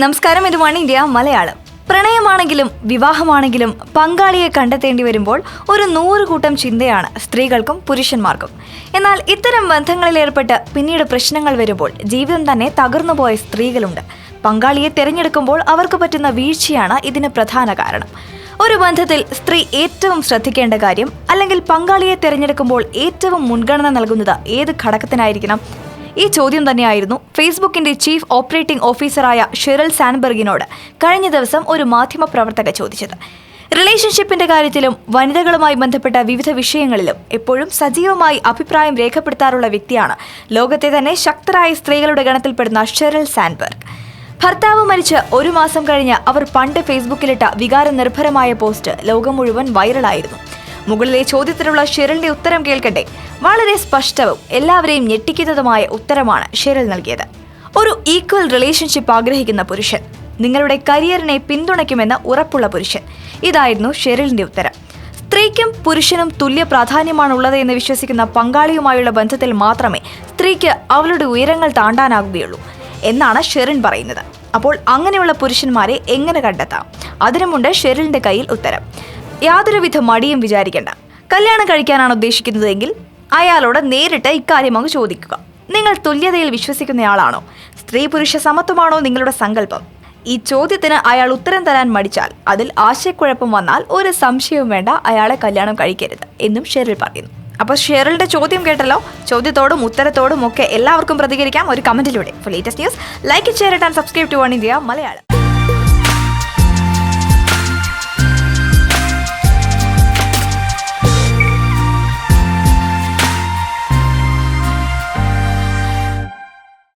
നമസ്കാരം, ഇത് one India Malayalam. പ്രണയമാണെങ്കിലും വിവാഹമാണെങ്കിലും പങ്കാളിയെ കണ്ടെത്തേണ്ടി വരുമ്പോൾ ഒരു 100 കൂട്ടം ചിന്തയാണ് സ്ത്രീകൾക്കും പുരുഷന്മാർക്കും. എന്നാൽ ഇത്തരം ബന്ധങ്ങളിലേർപ്പെട്ട് പിന്നീട് പ്രശ്നങ്ങൾ വരുമ്പോൾ ജീവിതം തന്നെ തകർന്നുപോയ സ്ത്രീകളുണ്ട്. പങ്കാളിയെ തിരഞ്ഞെടുക്കുമ്പോൾ അവർക്ക് പറ്റുന്ന വീഴ്ചയാണ് ഇതിന് പ്രധാന കാരണം. ഒരു ബന്ധത്തിൽ സ്ത്രീ ഏറ്റവും ശ്രദ്ധിക്കേണ്ട കാര്യം, അല്ലെങ്കിൽ പങ്കാളിയെ തിരഞ്ഞെടുക്കുമ്പോൾ ഏറ്റവും മുൻഗണന നൽകുന്നത് ഏത് ഘടകത്തിനായിരിക്കണം? ഈ ചോദ്യം തന്നെയായിരുന്നു ഫേസ്ബുക്കിന്റെ ചീഫ് ഓപ്പറേറ്റിംഗ് ഓഫീസറായ ഷെറിൽ സാൻബെർഗിനോട് കഴിഞ്ഞ ദിവസം ഒരു മാധ്യമപ്രവർത്തക ചോദിച്ചത്. റിലേഷൻഷിപ്പിന്റെ കാര്യത്തിലും വനിതകളുമായി ബന്ധപ്പെട്ട വിവിധ വിഷയങ്ങളിലും എപ്പോഴും സജീവമായി അഭിപ്രായം രേഖപ്പെടുത്താറുള്ള വ്യക്തിയാണ് ലോകത്തെ തന്നെ ശക്തരായ സ്ത്രീകളുടെ ഗണത്തിൽപ്പെടുന്ന ഷെറിൽ സാൻബെർഗ്. ഭർത്താവ് മരിച്ച് 1 മാസം കഴിഞ്ഞ് അവർ പണ്ട് ഫേസ്ബുക്കിലിട്ട വികാരനിർഭരമായ പോസ്റ്റ് ലോകം മുഴുവൻ വൈറലായിരുന്നു. മുകളിലെ ചോദ്യത്തിനുള്ള ഷെറിലിന്റെ ഉത്തരം കേൾക്കട്ടെ. വളരെ സ്പഷ്ടവും എല്ലാവരെയും ഞെട്ടിക്കുന്നതുമായ ഉത്തരമാണ് ഷെറിൽ നൽകിയത്. ഒരു ഈക്വൽ റിലേഷൻഷിപ്പ് ആഗ്രഹിക്കുന്ന പുരുഷൻ, നിങ്ങളുടെ കരിയറിനെ പിന്തുണയ്ക്കുമെന്ന് ഉറപ്പുള്ള പുരുഷൻ. ഇതായിരുന്നു ഷെറിലിന്റെ ഉത്തരം. സ്ത്രീക്കും പുരുഷനും തുല്യ പ്രാധാന്യമാണുള്ളത് എന്ന് വിശ്വസിക്കുന്ന പങ്കാളിയുമായുള്ള ബന്ധത്തിൽ മാത്രമേ സ്ത്രീക്ക് അവളുടെ ഉയരങ്ങൾ താണ്ടാനാകുകയുള്ളൂ എന്നാണ് ഷെറിൻ പറയുന്നത്. അപ്പോൾ അങ്ങനെയുള്ള പുരുഷന്മാരെ എങ്ങനെ കണ്ടെത്താം? അതിനുമുണ്ട് ഷെറിലിന്റെ കയ്യിൽ ഉത്തരം. യാതൊരുവിധ മടിയും വിചാരിക്കേണ്ട. കല്യാണം കഴിക്കാനാണ് ഉദ്ദേശിക്കുന്നതെങ്കിൽ അയാളോട് നേരിട്ട് ഇക്കാര്യം അങ്ങ് ചോദിക്കുക. നിങ്ങൾ തുല്യതയിൽ വിശ്വസിക്കുന്നയാളാണോ? സ്ത്രീ പുരുഷ സമത്വമാണോ നിങ്ങളുടെ സങ്കല്പം? ഈ ചോദ്യത്തിന് അയാൾ ഉത്തരം തരാൻ മടിച്ചാൽ, അതിൽ ആശയക്കുഴപ്പം വന്നാൽ ഒരു സംശയവും വേണ്ട, അയാളെ കല്യാണം കഴിക്കരുത് എന്നും ഷെറിൽ പറയുന്നു. അപ്പോൾ ഷെറിലിന്റെ ചോദ്യം കേട്ടല്ലോ. ചോദ്യത്തോടും ഉത്തരത്തോടും ഒക്കെ എല്ലാവർക്കും പ്രതികരിക്കാം ഒരു കമന്റിലൂടെ. For latest news, like, share and subscribe to one India Malayalam.